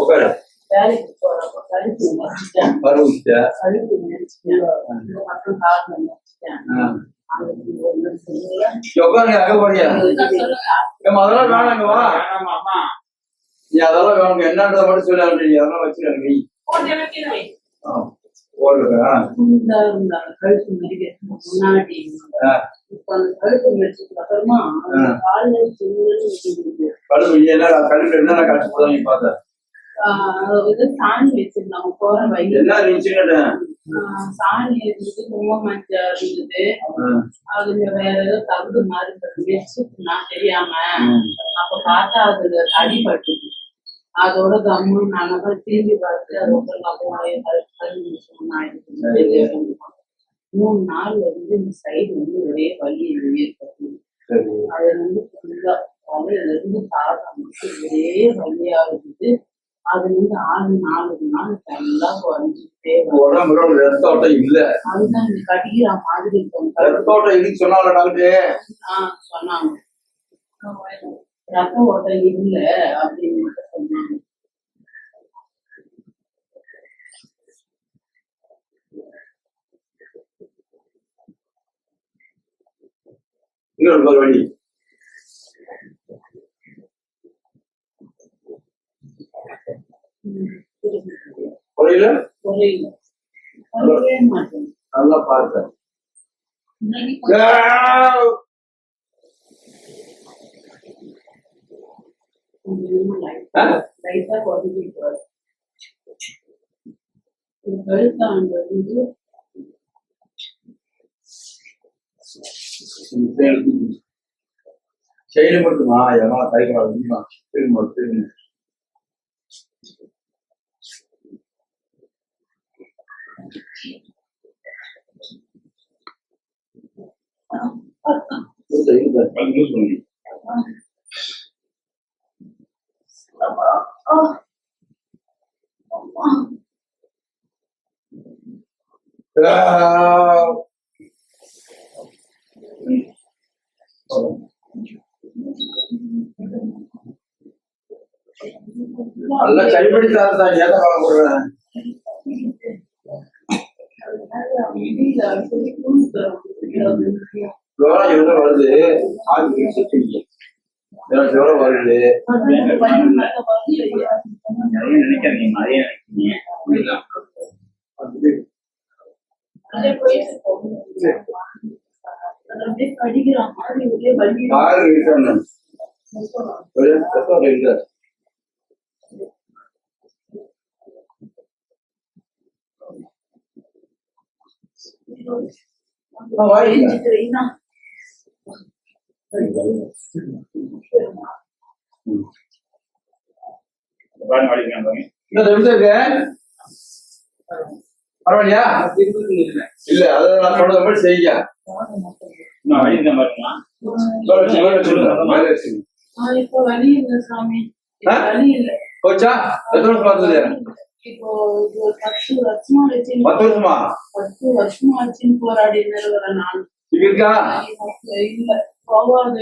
உட்காரு. வேலைக்கு போறப்ப கழுத்து அதெல்லாம் வேணாங்க வா. நீ அதெல்லாம் வேணும் என்னன்றத மட்டும் சொல்ல அதெல்லாம் வச்சுருக்க நீ கழுத்து முன்னாடி இப்ப அந்த கழுத்து முடிச்சதுக்கு அப்புறமா கழுத்து என்ன காட்சி போதான் நீ பார்த்த சாணி வச்சிருந்தாங்க போற வயது சாணி இருந்தது ரொம்ப மஞ்சள் இருந்தது. அதுல வேற ஏதோ தகுடு மாதிரி நான் தெரியாம அப்ப பார்த்தா அதுல அடிபட்டுது. அதோட கம்மு நாங்க திரும்பி பார்த்து அதோட 3 நாள் வந்து இந்த சைடு வந்து ஒரே வலி ஏற்பட்டது. அது வந்து ஃபுல்லா தலையில இருந்து தாக்கம் ஒரே வலியா இருக்குது. அது வந்து 4 நாள் நல்லா குறைஞ்சிட்டே ரத்தோட்டம் இல்ல. அதுதான் இந்த கடிக்கிற மாதிரி ரத்தோட்டம் சொன்னாங்க. ரத்த ஓட்டம் இல்ல அப்படின்னு மட்டும் சொன்னாங்க. இன்னொரு வழி புரியல மாட்டேன். நல்லா பார்த்தேன். செயல் மட்டுமா எவ்வளோ கைகளாக திரும்ப நல்லா கைப்பிடித்தான் ஏதோ போடுறேன். ஜோரம் வருது ஜோரம் வருது பரவாயில்லையா? இல்ல அதான் நான் சொல்றது மாதிரி செய்ய. கோச்சா எத்தனை வருஷம் பார்த்தது? இப்போ 10 வருஷமா வச்சு 10 வருஷமா வச்சுன்னு போராடி நிறுவனம் நான் இருக்கா இல்ல போவாத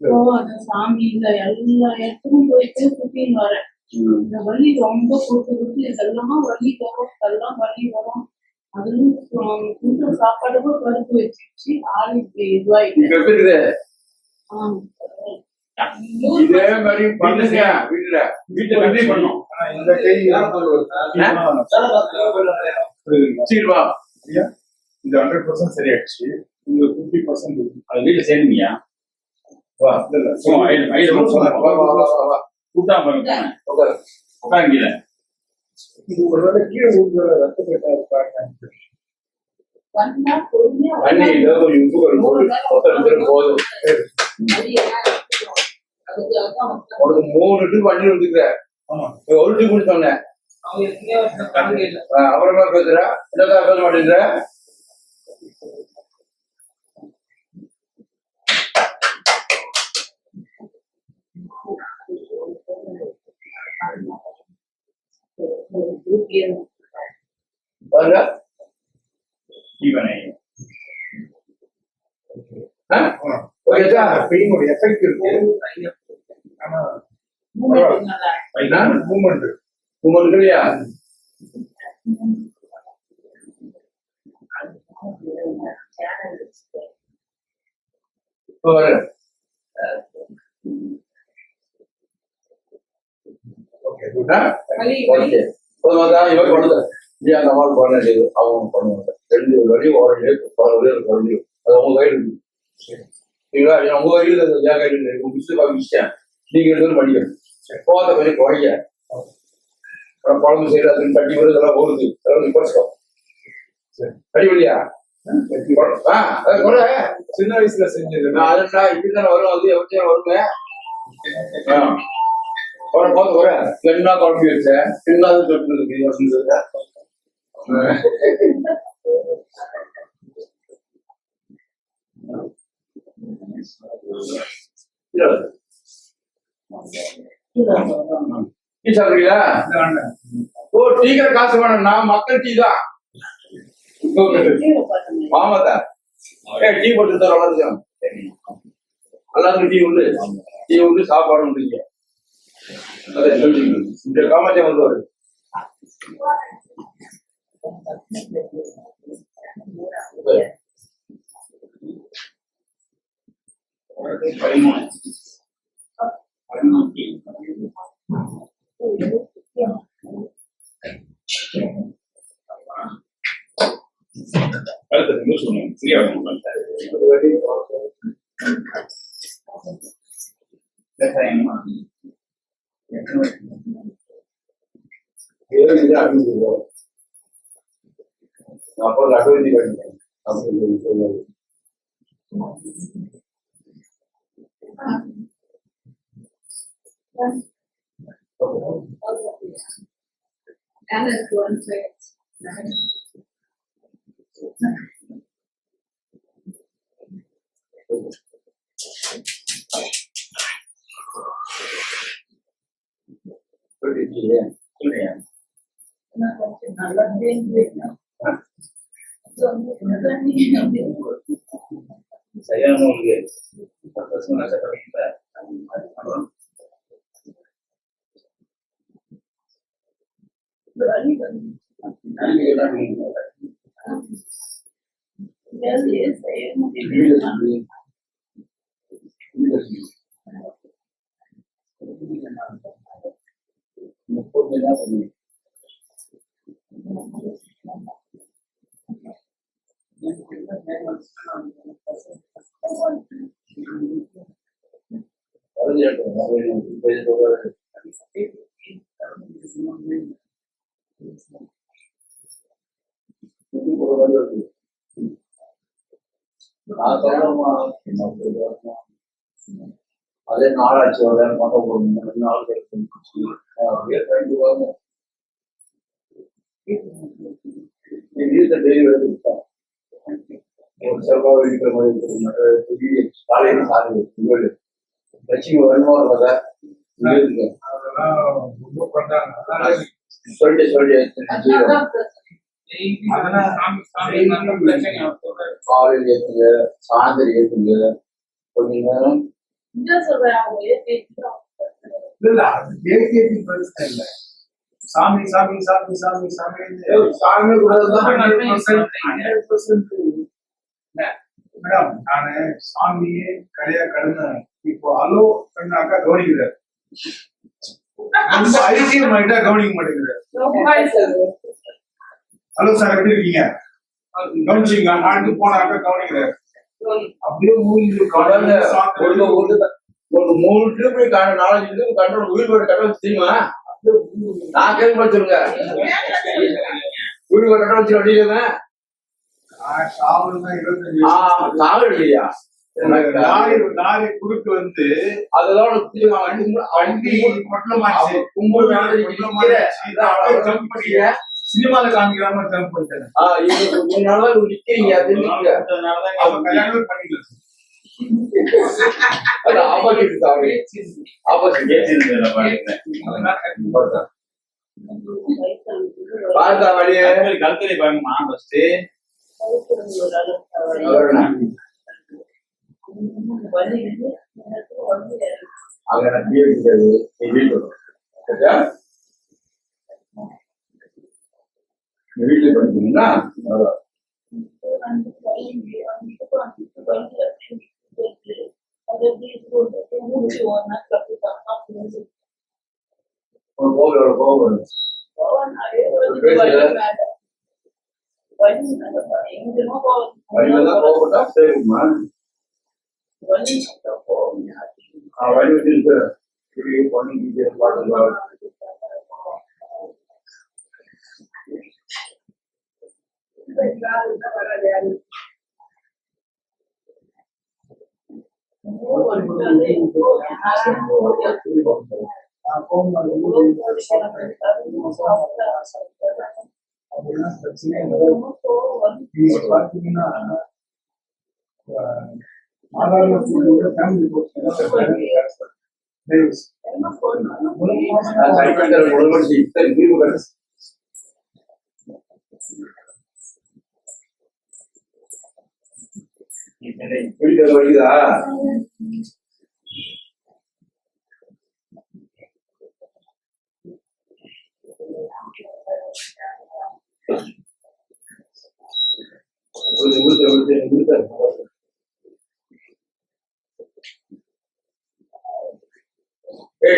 போவாத சாமி இல்ல எல்லா இடத்துக்கும் போயிட்டு சுத்தின்னு வரேன். இந்த வலி ரொம்ப கொடுத்து இதெல்லாம் வலி வரும் இதெல்லாம் வலி வரும். அதுவும் கொஞ்சம் சாப்பாடு கூட பருப்பு வச்சிருச்சு ஆள் இப்படி இதுவாயிட்டு. இதே மாதிரி பண்ணுங்க வீட்டுல பண்ணும். இந்த 100% சரியாச்சு. இந்த 50% அது வீட்டுல சேர்ந்தீங்க உட்காருங்க. ஒருவேளை கீழே போதும் 3 வண்டி வந்துருக்க ஒரு டீ குடி சொன்னேன். அப்புறமா பேசுற பேச மாட்டேங்கிற. பெயினோட எஃபெக்ட் இருக்கு. ஆனா மூமெண்ட் உங்களுக்கு இல்லையா? இப்போ வரேன். ஓகே குட் ஓகே பொதுவாக இவங்க பண்ணுது இல்லையா? அந்த மாதிரி பண்ண வேண்டியது அவங்க பண்ணுவாங்க. 2 வழி ஓரளவு பல வழி இருக்கு. வழி அது அவங்க கையில் இருக்கு. சரிங்களா? உங்க வழியில் என் கையில் இருக்கு. மிஸ்டேன் நீங்க 2 பேரும் படிக்கணும். போகாத கொஞ்சம் குறைய குழம்பு செய்யறது கட்டி வருது இதெல்லாம் ஓடுது அதெல்லாம் குறைச்சிக்கோ. அடிப்படியா சின்ன வயசுல செஞ்சது அதுடா இப்படித்தானே வரும். அது எப்படி வருங்க? போது வர என்ன குழம்பு வச்சேன் இருந்தாலும் சொல்லிட்டு டீ சாப்பிடுறீங்களா? ஓ டீக்கிற காசு வேணும்னா மக்கள் டீ தான். ஆமாதா டீ போட்டு தர வளர்ச்சான் எல்லாருக்கும் டீ உண்டு. டீ உண்டு சாப்பாடு உண்டு. அதை இந்த காமாட்சியம் வந்துவாரு. அப்போ அபிவிருத்தி பண்ணிட்டேன் அப்படின்னு சொல்லுவாரு. அதே நாளாச்சு நாள் செவ்வாய் இருக்கிற மாதிரி காலையில சாரி லட்சுமி வருமா வர சொல்லிட்டு காலையில் ஏற்றுங்க சாயந்தரம் ஏற்றுங்க கொஞ்ச நேரம் சாமி சாமி சாமி சாமி சாமி சாமி கூட மேடம் நானு சாமியே கடையா கடந்த இப்போ அலோ பண்ணாக்கா கவனிக்கிறார். ரொம்ப ஐசியம் ஆயிட்டா கவனிக்க மாட்டேங்கிறார். ஹலோ சார் எப்படி இருக்கீங்க கவனிச்சிங்க நாட்டு போனாக்கா கவனிக்கிறார். அப்படியே ஒரு 3 ட்ரிப் 4 ட்ரிப் கண்ட்ரோல் உயிர் போட்டு கட்ட தெரியுமா? நான் கேள்வி சொல்லுங்க உயிர் போட்டு கட்ட வச்சு அப்படிங்க சாவல் இல்லையா? லாரி குறுக்கு வந்து அதோட வண்டி பொட்டலமாச்சு கும்பல் ஜம்ப் பண்ணி சினிமால காமிக்கிறாம ஜம்ப் பண்ணிட்டேன். நிக்கிறீங்க அவன் கல்யாணமே பண்ணிக்கல. பார்த்தா வழியே கல்தலை பாருங்கம்மா ஃபர்ஸ்ட் இந்த வலி வந்து எனக்கு வந்து அங்க நான் டீ அடிக்காது நீ வீட்டுல சரியா நீ வீட்டுல படிச்சீங்கன்னா அந்த வலி அந்த வலி அது எப்படி மூச்சு ஒரு நாள் கற்றுட்டாங்க ஒரு கோவில் வரும் வழியில கோவப்பட்டா சரிம்மா வழி வச்சிருக்க பொண்ணு பாட்டு பாத்தீங்கன்னா ஆதார ஃபேமிலி வழிதா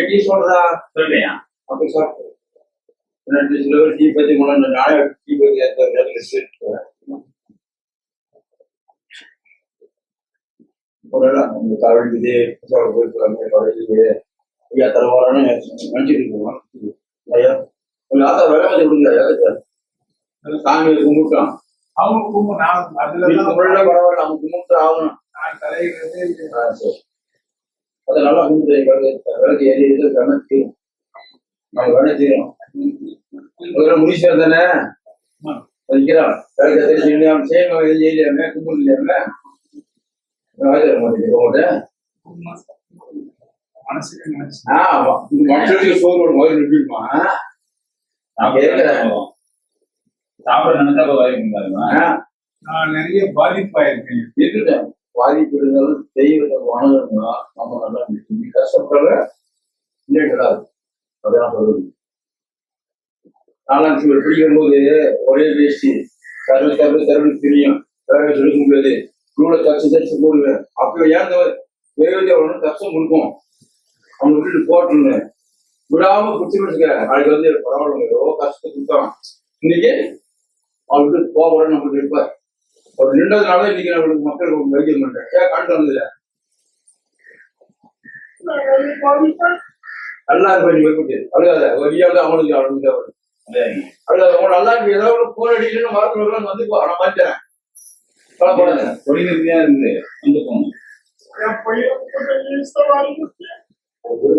டீ சொல்றா சொல்றியா அப்படி சாப்பிட்டு சில பேர் டீ பத்தி முன்னாடி நானே டீ பத்தி கவனிக்குது போயிருக்காங்க ஐயா தருவாரான்னு நினைச்சிட்டு இருக்கோம் ஐயா கொஞ்சம் ஆத்தா வேலை வச்சு கொடுங்க சாமி கும்பிட்டோம் அவங்க கும்பம் நான் அதுலதான் பரவாயில்ல அவங்க கும்பிட்டு ஆகணும் நான் தலையிடுறதே சரி அதை நல்லா கும்பிட்டு விளக்கு ஏறி கணக்கு நாங்கள் வேலை செய்யணும் முடிச்சு தானே வைக்கிறோம் விளக்கு தெரிஞ்சு செய்யணும் எதுவும் செய்யலையாமே கும்பிட்டு இல்லையாமே மனுஷனுக்கு சோறு முதல்ல நிற்பிடுமா நான் நிறைய பாதிப்பாயிருக்கேன் இருக்கேன் பாதிப்பு இருந்தாலும் தெய்வத்தை வணங்கணும்னா நம்ம நல்லா கஷ்டப்படுற இல்லை கிடையாது அதான் சொல்லுது நாலாம் சிலர் பிடிக்கும் போது ஒரே வேஷ்டி தருணம் தெரியும் வேற சொல்லிக்க முடியாது இவ்வளோ தச்சு போடுவேன் அப்போ ஏன் தெய்வத்தை ஒன்று கஷ்டம் கொடுக்கும் அவங்க விட்டுட்டு போட்டுன்னு விடாம பிடிச்சி வச்சுக்க நாளைக்கு வந்து பரவாயில்ல எவ்வளோ கஷ்டத்தை கொடுத்தான் இன்னைக்கு அவங்க விட்டு போகிறேன்னு நம்மளுக்கு இருப்பார் ஒரு நின்றதுனால இன்னைக்கு நம்மளுக்கு மக்களுக்கு வைத்தியம் பண்றேன் ஏன் காண்டு வந்ததுல நல்லா இருப்பேன் நீ வைப்பிட்டு அழுகாத வழியாவது அவனுக்கு அவனுக்கு அழுகாத உங்க நல்லா இருக்கு ஏதாவது போன் அடிக்கணும்னு மரத்துல வந்து நான் மாத்தேன் பழப்படாத தொழில்நுட்பியா இருந்து வந்து போகணும்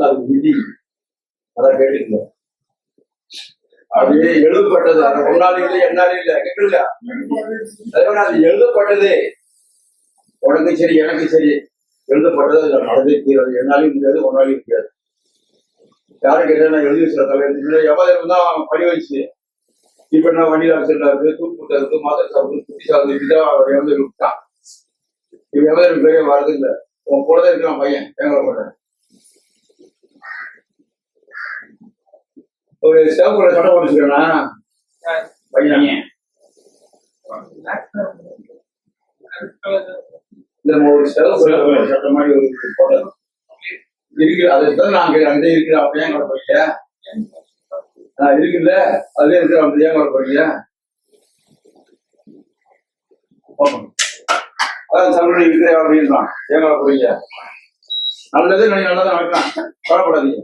அது விதி அதான் கேட்டுக்கணும் அது எழுதப்பட்டது அது ஒன்னாலும் இல்லை என்னாலும் இல்லை கேட்கல அது எழுதப்பட்டது உனக்கு சரி எனக்கு சரி எழுதப்பட்டது அது நடந்தே தீராது என்னாலையும் முடியாது ஒன்னாலையும் முடியாது யாரும் கேட்டா எழுதி வச்சுற தலைவர் எவ்வளவு தான் பணி வச்சு இப்ப என்ன வண்டியில் ஆக்சிடென்ட் இருக்கு தூக்குட்ட இருக்கு மாத்திரை சாப்பிட்டு குட்டி சாப்பிட்டு இப்படிதான் இறந்து விட்டான் இப்ப எவ்வளவு பேரே வரது இல்லை உன் கூட இருக்கிறான் பையன் எங்களை ஒரு சேவக்குள்ள சட்டை போட்டுருக்கா பையன் இந்த ஒரு சேவக்குள்ள சட்டை மாதிரி ஒரு இருக்கு அதை நான் அங்கே இருக்கிற அப்படியே கூட போயிட்ட இருக்குல்ல அதே இருக்கிற அப்படியே கூட போறீங்க அதான் தமிழ் இருக்கிற அப்படின்னு ஏன் கூட போறீங்க நல்லது நீங்க நல்லதான் நடக்கலாம் கவலைப்படாதீங்க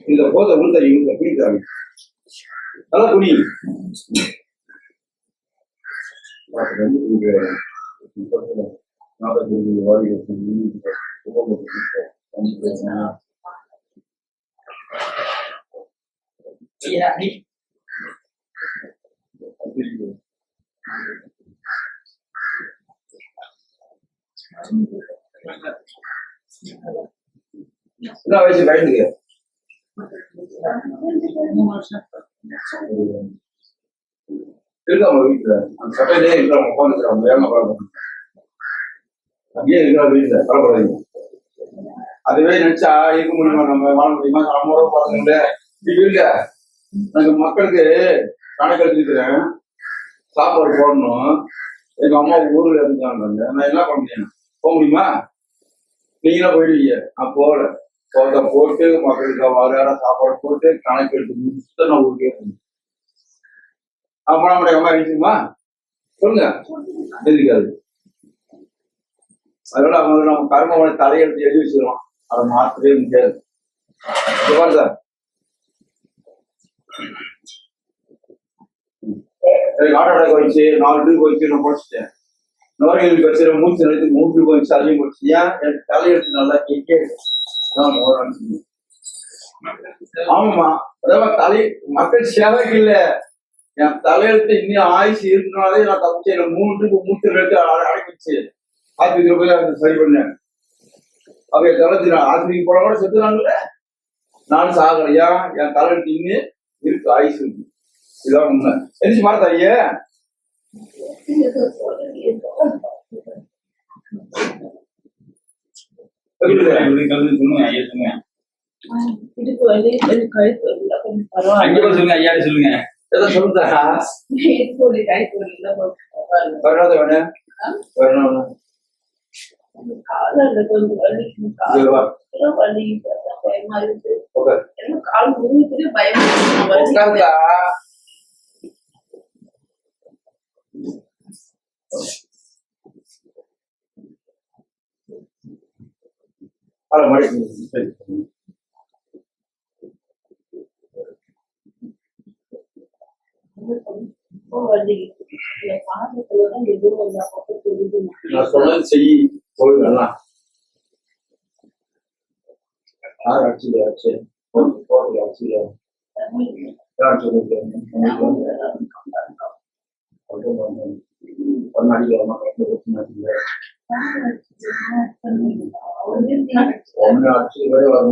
இந்த போதை உளுத்தறி இவங்க பிடிக்கிறாங்க நல்லா புடி என்ன வயசு பயந்துக்கு இருக்காம வீட்டுல அந்த சட்டையிலே இருக்கிறவங்க உட்காந்துக்கிறாங்க வேகமா பார்க்க அங்கேயே இருக்கிற வீட்டுல பரவாயில்லைங்க. அதுவே நினைச்சா இருக்க முடியுமா, நம்ம வாழ முடியுமா? நம்ம ஊரை பாருங்க வீட்டுல நாங்க மக்களுக்கு கணக்கு எடுத்துக்கிறேன், சாப்பாடு போடணும். எங்க அம்மா ஊர்ல இருந்தாங்க, நான் என்ன பண்ண முடியும்? போக முடியுமா? நீங்களா போயிடுவீங்க. நான் போகல. போட்டு மக்களுக்கு வர சாப்பாடு போட்டு கணக்கு எடுத்து முடிச்சுட்டு நான் ஊருக்கே போகணும். பண்ண முடியும்? அம்மா எழுதிக்குமா சொல்லுங்க, எழுதிக்காது. அதோட அவங்க நம்ம கர்மவனை தலையெடுத்து எழுதி வச்சிருவோம், அதை மாற்றவே முடியாது. சார் ஆட்டோ வச்சு 4 ட்ரிப் வச்சு நான் படிச்சுட்டேன். நோரையில் பிரச்சனை மூச்சு நிறுத்தி 3 ட்ரிப் வச்சு அதையும் படிச்சு. ஏன் எனக்கு தலையெடுத்து நல்லா கேட்க. ஆமாமா, அதாவது தலை மக்கள் சேவைக்கு இல்ல, என் தலையெழுத்து இன்னும் ஆயுசு இருக்குனாலே நான் தப்பிச்சு. எனக்கு 3 ட்ரிப் மூச்சு நிறுத்தி அடைக்கிச்சு. ஆஸ்பத்திரி போய் அதை சரி பண்ணேன். அவங்க தலைச்சு ஆஸ்பத்திரிக்கு போன கூட செத்துறாங்கல்ல, நான் சாகலையா? என் தலையெழுத்து இன்னும் இருக்கு, ஆயுசு இருக்கு. இதான் உண்மை. எந்திரிச்சு மாத்தா ஐயா. சொல்லுங்க. எதை சொல்லுங்க? நான் சொன்னது செய் போயிடலாம். யார் அடிச்சு ஆச்சு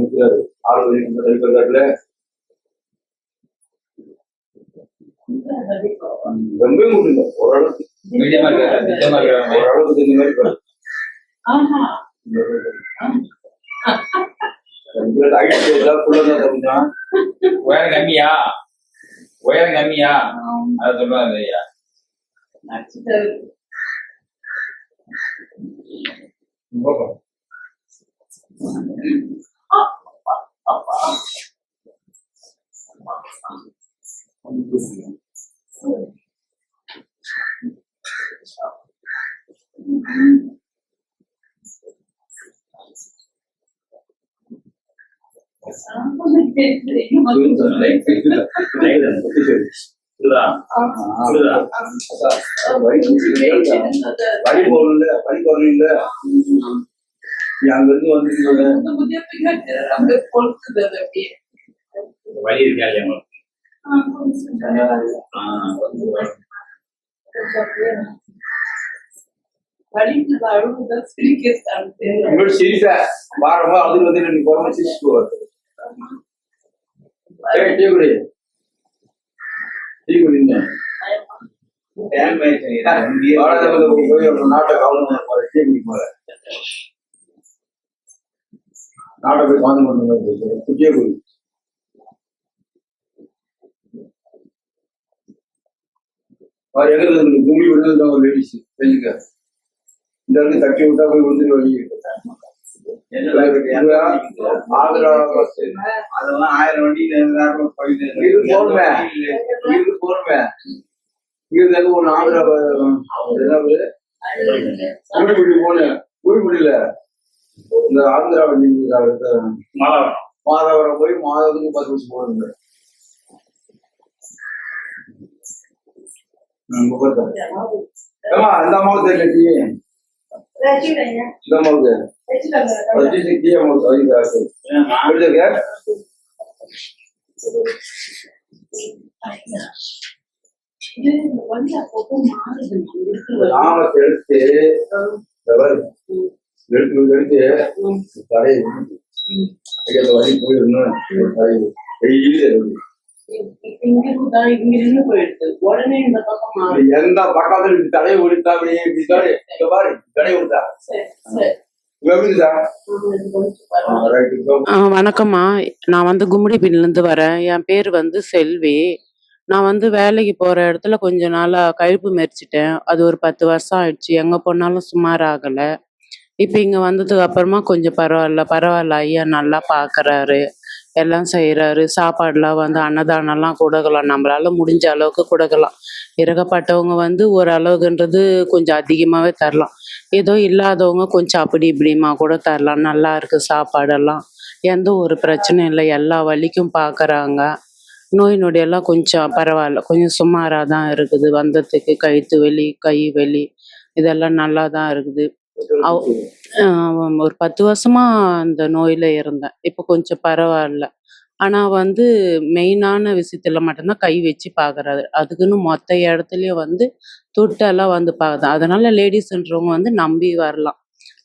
நிற்கிறாரு ஆளு ரொம்ப முடியல. ஓரளவுக்கு ஓரளவுக்கு இந்த மாதிரி உயரம் கம்மியா, உயரம் கம்மியா, அதை சொல்றாங்க ஐயா. வழி போகல, வழி போகல. அங்க இருந்து வந்து வழி இருக்கா இல்லையா? சிரிச்சா வாரமா அதுக்கு வந்து நீ போற சிரிச்சு போவாரு. நாட்டை கவனம் நாட்டை போய் கவனம் பண்ணுங்க. குட்டியே போய் எங்க பூமி விழுந்து ஒரு லேடிஸ் தெரிஞ்சுக்க. இந்த இடத்துல தட்டி விட்டா போய் விழுந்து வழி ஆந்திரா பஸ் அதெல்லாம் 1000 வண்டியில போயிட்டு போறமே. இங்க ஒண்ணு ஆந்திரா போனேன் ஊருக்குடியில இந்த ஆந்திரா வண்டி மாதவரம் போய் மாதவத்துக்கு 10 வருஷம் போடுங்க. அந்த அம்மாவுக்கு தெரியல, இந்த அம்மாவுக்கு நாமத்தை எடுத்து எடுத்து கடையை வழி போயிடணும். இங்க இருந்து போயிடுது உடனே இந்த பக்கம் மாறும். எந்த பக்கத்துல இப்படி தலையை விடுத்தா அப்படியே இப்படி தலை இங்க பாரு தலையை விடுத்தா சரி சரி எப்படிதா இது கொஞ்சம் பரவாயில்ல. வணக்கம்மா. நான் வந்து கும்மிடிப்பூண்டிலேருந்து வரேன். என் பேர் வந்து செல்வி. நான் வந்து வேலைக்கு போற இடத்துல கொஞ்ச நாளா கழுப்பு மெரிச்சிட்டேன். அது ஒரு 10 வருஷம் ஆயிடுச்சு. எங்க போனாலும் சுமார் ஆகல. இப்ப இங்க வந்ததுக்கு அப்புறமா கொஞ்சம் பரவால்ல. ஐயா நல்லா பார்க்கறாரு. எல்லாம் செய்றாரு. சாப்பாடுலாம் வந்து அன்னதானம்லாம் குடுக்கலாம். நம்மளால முடிஞ்ச அளவுக்கு குடுக்கலாம். இறக்கப்பட்டவங்க வந்து ஒரு அளவுக்குன்றது கொஞ்சம் அதிகமாவே தரலாம். ஏதோ இல்லாதவங்க கொஞ்சம் அப்படி இப்படிமா கூட தரலாம். நல்லா இருக்கு சாப்பாடெல்லாம். எந்த ஒரு பிரச்சனையும் இல்ல. எல்லா வலிக்கும் பார்க்கறாங்க. நோய் நொடியெல்லாம் கொஞ்சம் பரவால்ல. கொஞ்சம் சுமாரா தான் இருக்குது. வந்ததுக்கு கழுத்து வலி, கை வலி இதெல்லாம் நல்லா தான் இருக்குது. அவ் அ ஒரு 10 வருஷமா அந்த நோயில இருந்தேன். இப்போ கொஞ்சம் பரவால்ல. ஆனா வந்து மெயினான விஷயத்துல மட்டும் தான் கை வச்சு பார்க்குறாரு. அதுக்குன்னு மொத்த இடத்துலயும் வந்து தொட்டெல்லாம் வந்து பார்க்குது. அதனால லேடீஸ்ன்றவங்க வந்து நம்பி வரலாம்.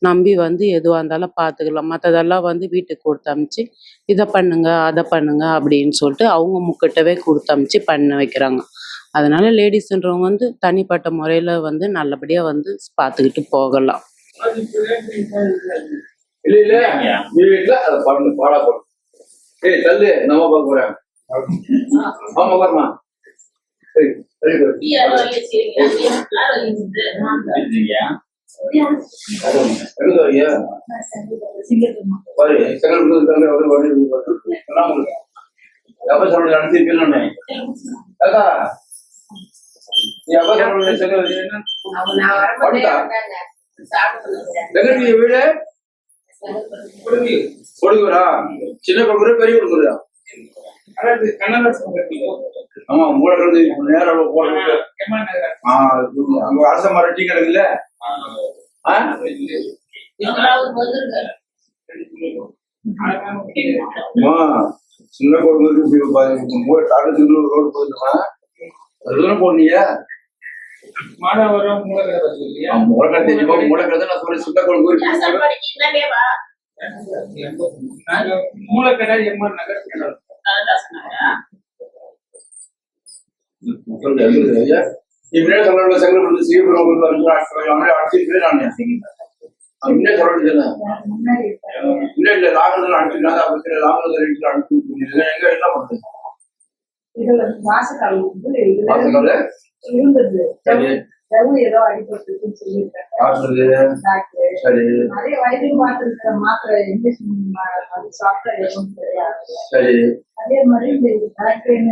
நம்பி வந்து எதுவா இருந்தாலும் பார்த்துக்கலாம். மத்ததெல்லாம் வந்து வீட்டுக்கு குடுத்து அனுப்பிச்சு, இத பண்ணுங்க, அத பண்ணுங்க அப்படின்னு சொல்லிட்டு அவங்க முக்கிட்டவே குடுத்து அனுப்பிச்சு பண்ண வைக்கிறாங்க. அதனால லேடீஸ்ன்றவங்க வந்து தனிப்பட்ட முறையில வந்து நல்லபடியா வந்து பார்த்துக்கிட்டு போகலாம். இல்ல இல்ல நீ வீட்டுல அதை பண்ணு பாடா போடு. ஏய் தள்ளு நம்ம பார்க்க போறேன் ஆமா வரமா சரி சரி இருக்கீங்க. எங்க ஐயா பாரு செகண்ட் எப்ப சொல்ல நடத்திருக்கேன் அக்கா நீ எப்ப சொல்ல செகண்ட் செகண்ட் வீடு கொடுக்குறா சின்ன கொடுக்குற பெரிய கொடுக்குறா ஆமா மூலக்கிறது நேரம் போடுறது அங்க அரச மரம் டீ கிடக்குல்ல சின்ன கொடுக்குறது ரோடு போயிருந்தா அதுதான் போனியா மூலக்கிறது நான் சொல்ல சின்ன கொடுக்குறது மூலக்கடை எம்ஆர் நகர் முன்னாடி சொல்ல செங்கல் சீக்கிரம் அடிச்சிருக்கேன் நான் முன்னே சொல்ல இல்ல லாங்கல அடிச்சுட்டு லாங்கல அடிச்சு எங்க என்ன பண்றது ஏதோ அடிபட்டு சரி நிறைய வயது மாத்திருக்கிற மாத்திரை இங்கிலீஷ் சாப்பிட்டா எதுவும் தெரியாது. சரி அதே மாதிரி இந்த பேக் பெயின்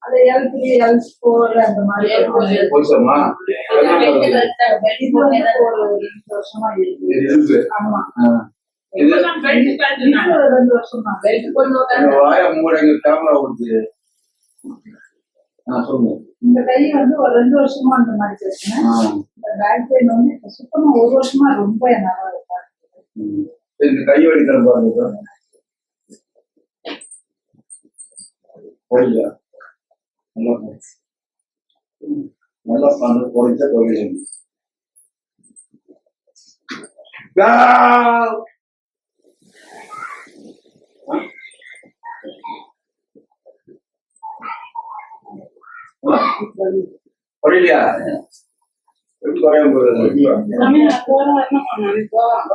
அது L3 L4 அந்த மாதிரி வருஷமா வருஷமா இருக்கு. ஆமா இது 2 வருஷமா வாய மூடங்க கேமரா ஓடுது சொல்லுங்க இந்த கை வந்து ஒரு 2 வருஷமா அந்த மாதிரி பிரச்சனை. இந்த பேக் பெயின் வந்து இப்ப சுத்தமா 1 வருஷமா ரொம்ப நல்லா இருக்கு. இந்த கை வலி தர பாருங்க போய்யா நல்லா பண்ணு போயிட்டு போயிடுங்க புரியலையா எப்படி குறையாம போறது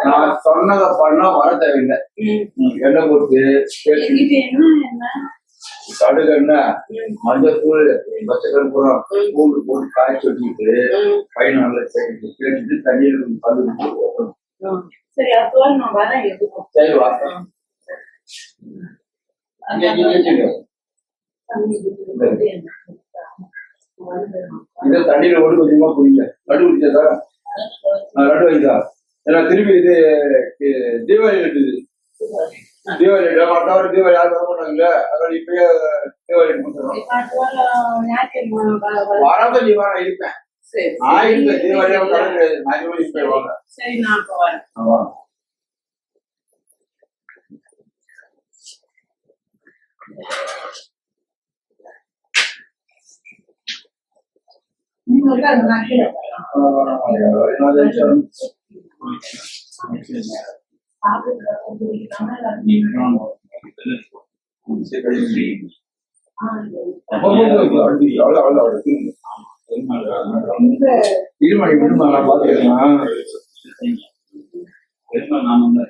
நான் சொன்னதை பண்ணா வர தேவையில்லை எண்ணெய் போட்டு கடுகு எண்ணெய் மஞ்சத்தூள் பச்சைக்கருப்புறம் பூண்டு போட்டு காய்ச்சி வச்சுக்கிட்டு பையன் நல்லா கேட்டுட்டு தண்ணியில் கலந்து சரி அப்போ நான் வரேன். சரி வா இதை தண்ணியில போட்டு கொஞ்சமா குடிங்க. லட்டு குடிச்சதா லட்டு வைக்கா ஏன்னா திரும்பி இது தீபாவளி இருக்குது. தீபாவளி மற்றவரை தீபாவளி யாரும் வர மாட்டாங்கல்ல அதனால இப்பயே தீபாவளி முடிச்சிடலாம். வராத நீ வர இருப்பேன் நான் இருப்பேன் தீபாவளி கிடையாது நான் தீபாவளி இப்ப வாங்க. சரி நான் அப்ப வரேன். ஆமா சரி கழிச்சு அவ்வளோ இருமாடி விடுமா நான் பார்த்துக்கலாம். நான் வந்து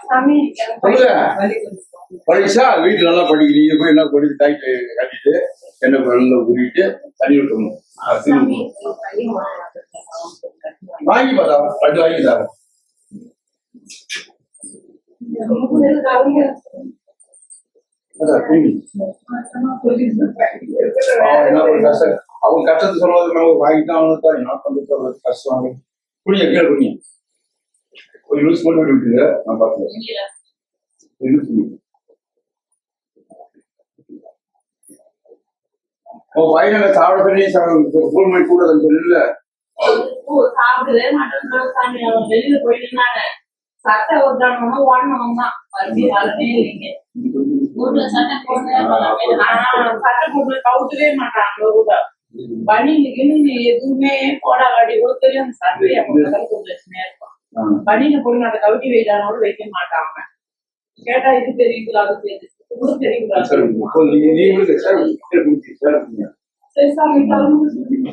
சாமி சொல்லுங்க. படிச்சா வீட்டுல நல்லா படிக்கிறீங்க போய் என்ன படிச்சு டாக்டர் கட்டிட்டு என்ன நல்லா கூட்டிட்டு தண்ணி விட்டுணும். சாமி வாங்கி பார்த்தா பட்டு வாங்கி தரேன். அவங்க கஷ்டத்தை சொல்றது நம்ம வாங்கிட்டு அவனுக்கு தான் என்ன பண்ணி சொல்றது கஷ்டம். குடிங்க கீழே குடிங்க. ஒரு யூஸ் பண்ணி விட்டுங்க நான் பார்த்துக்கிறேன். பையனை சாப்பிட பண்ணி ஃபோன் பண்ணி கூட சொல்லல. சாப்பிடவே மாட்டேன் சாமி. அவன் வெளியில போயிட்டுனால சட்டை ஓட்டணும்னா ஓடணும் தான் வரவே இல்லைங்க. ஊர்ல சட்டை போட்டு சட்டை போட்டு கவுட்டவே மாட்டாங்க. கூட பனின்னு எதுவுமே போடாடி கூட தெரியும். அந்த சட்டையை பிரச்சனையா இருக்கும். பனியில போய் அதை கவுட்டி வைக்கானோட வைக்க மாட்டாங்க. கேட்டா இது தெரியுங்களா அது தெரியுது கூட தெரியுங்களா. சரி சாமி சாப்பிடுறதுன்னா முடியுமா?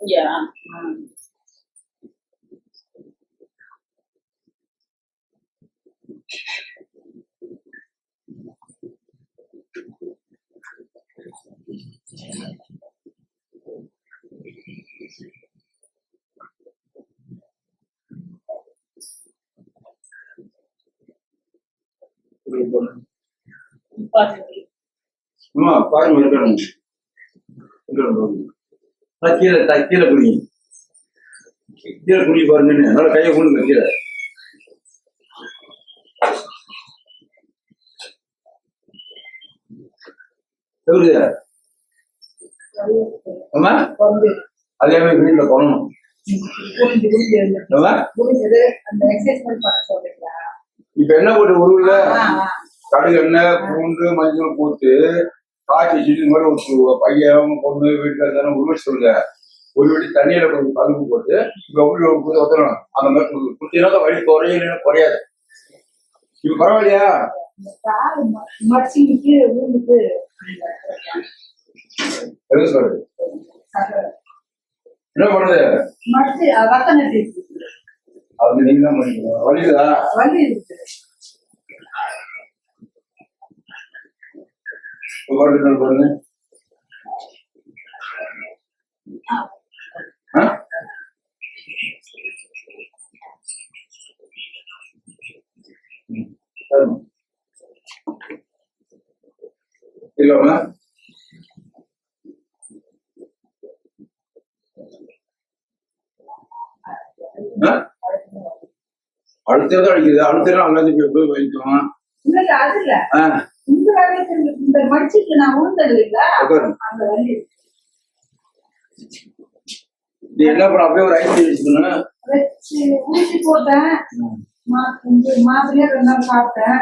Yeah. பாருங்க கீழே குடி கீழே குடி பாருங்க நல்லா கையை கொண்டு கீழே எப்படி ஆமா அதே மாதிரி வீட்டுல பண்ணணும் இப்ப என்ன போட்டு உருவுல கடுகு எண்ணெய் பூண்டு மஞ்சள் போட்டு காய்ச்சி வச்சுட்டு இந்த மாதிரி ஒரு பையன் பொண்ணு வீட்டுல தானே உருவ சொல்லுங்க ஒரு வீட்டு தண்ணியில கொஞ்சம் கழுவு போட்டு இப்ப எப்படி ஒத்தணும் அந்த மாதிரி குட்டினாக்க வழி குறையல குறையாது இப்ப பரவாயில்லையா எது சொல்றது என்ன பண்ணுது அது நீங்க தான் பண்ணிக்கணும் வலிக்குதா பாருங்க இல்ல அடுத்ததான் அடிக்குது அடுத்த நாள் அங்கே போய் வைக்கும் இந்த மடிச்சுட்டு நான் ஊந்தது இல்லைங்களா அந்த வலி நீ என்ன பண்ண அப்படியே ஒரு ஐஸ் வச்சுக்கணும் வச்சு ஊசி போட்டேன் மாத்திரையா 2 நாள் சாப்பிட்டேன்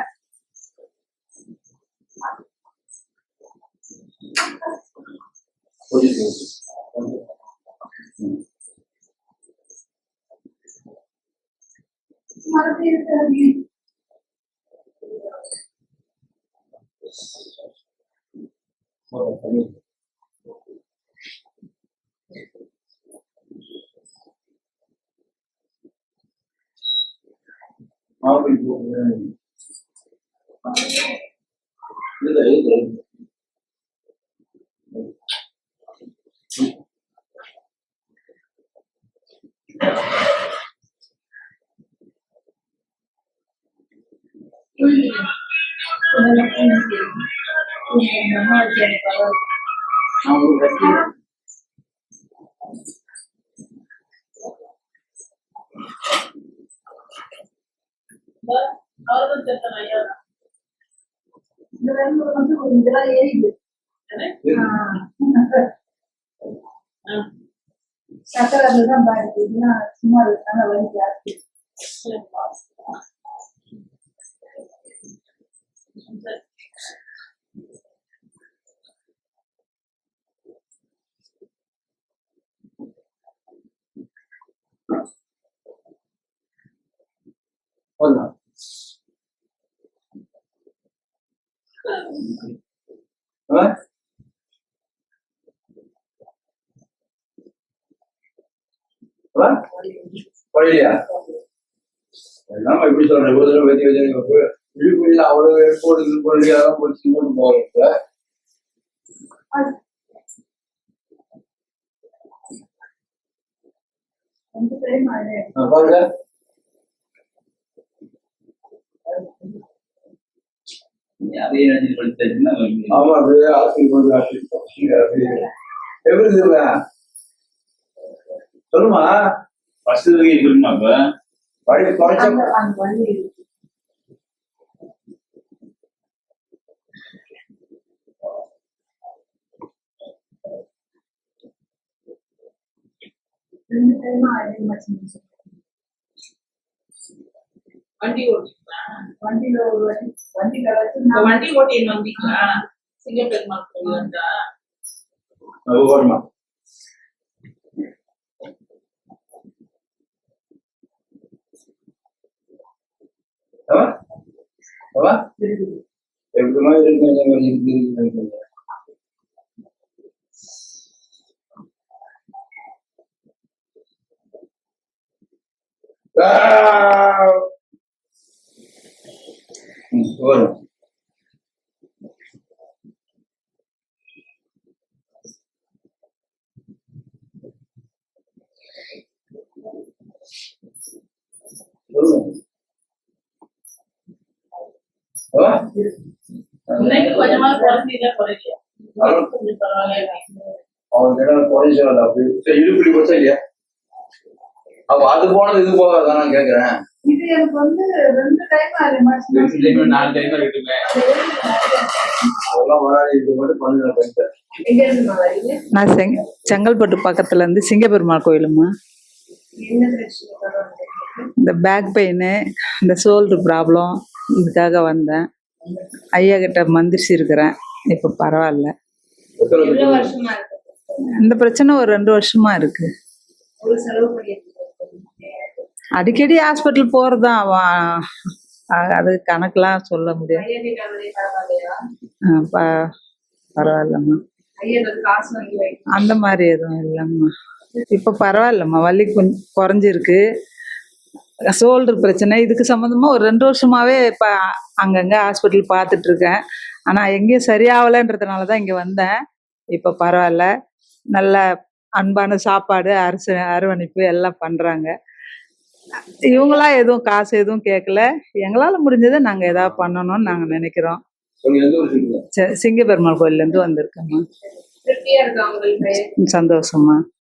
மறுபடியும் சக்கரை தான் பாருங்க சும்மா நல்ல வலி ஜாஸ்தி குறையிலையா எப்படி சொல்றேன் ஒரு தடவை வெத்தி வச்சு விழுப்புரியில அவ்வளவு போடுது பொருளியாதான் போச்சு போட்டு பாருங்க ஆமா அப்படியே எப்படி சொல்லுமா ஃபர்ஸ்ட் இருக்குமா இப்ப வழி குறைச்ச வண்டி ஓட்டிங்களா வண்டியில ஒரு வண்டி ஓட்டி வந்தீங்களா சிங்கப்பெருமாள் கோயில் வந்தா வருமா எப்படி இருக்கு வரும் இன்னைக்கு கொஞ்சமா குறைஞ்சில குறையில கொஞ்சம் பரவாயில்ல அவனுக்கு என்ன குறைஞ்சு அப்படி சரி, இடுப்புடி போச்சா இல்லையா? அப்ப அது போனது இது போகாதான் நான் கேட்கிறேன். இது எனக்கு வந்து 2 டைம் அது மாதிரி 2 டைம் 4 டைம் இருக்குமே. அதெல்லாம் வராது, இது மட்டும் பண்ணுங்க பையன். எங்க இருந்து வரீங்க? நான் செங்கல்பட்டு பக்கத்துல இருந்து சிங்கப்பெருமாள் கோயிலுமா. என்ன பிரச்சனை வருவாங்க? இந்த பேக் பெயின், இந்த ஷோல்டர் ப்ராப்ளம், இதுக்காக வந்தேன். ஐயா கிட்ட மந்திரிச்சு இருக்கிறேன். இப்போ பரவாயில்ல. எத்தனை எவ்வளவு பேர்? வருஷமா இருக்கு? இந்த பிரச்சனை ஒரு 2 வருஷமா இருக்கு. ஒரு செலவு பண்ணிட்டு அடிக்கடி ஹாஸ்பிட்டல் போறதுதான். அது கணக்கெல்லாம் சொல்ல முடியாது. ஐயா கிட்ட அவரே பரவாயில்லையா? பரவாயில்லம்மா. ஐயா காசு வாங்கி வைக்க அந்த மாதிரி எதுவும் இல்லைம்மா. இப்போ பரவாயில்லம்மா. வலி கொஞ்சம் குறைஞ்சிருக்கு. ஷோல்டர் பிரச்சனை இதுக்கு சம்மந்தமா ஒரு 2 வருஷமாவே இப்போ அங்கங்கே ஹாஸ்பிட்டல் பார்த்துட்டு இருக்கேன். ஆனால் எங்கேயும் சரியாகலைன்றதுனால தான் இங்கே வந்தேன். இப்போ பரவாயில்ல. நல்ல அன்பான சாப்பாடு, அரவணைப்பு எல்லாம் பண்ணுறாங்க. இவங்களா எதுவும் காசு எதுவும் கேட்கல. எங்களால் முடிஞ்சதை நாங்கள் ஏதாவது பண்ணணும்னு நாங்கள் நினைக்கிறோம். நீங்க எந்த ஊர் இருக்கீங்க? சிங்கப்பெருமாள் கோயிலேருந்து வந்திருக்கோம்மா. திருப்தியா இருக்கா உங்களுக்கு? சந்தோஷமா.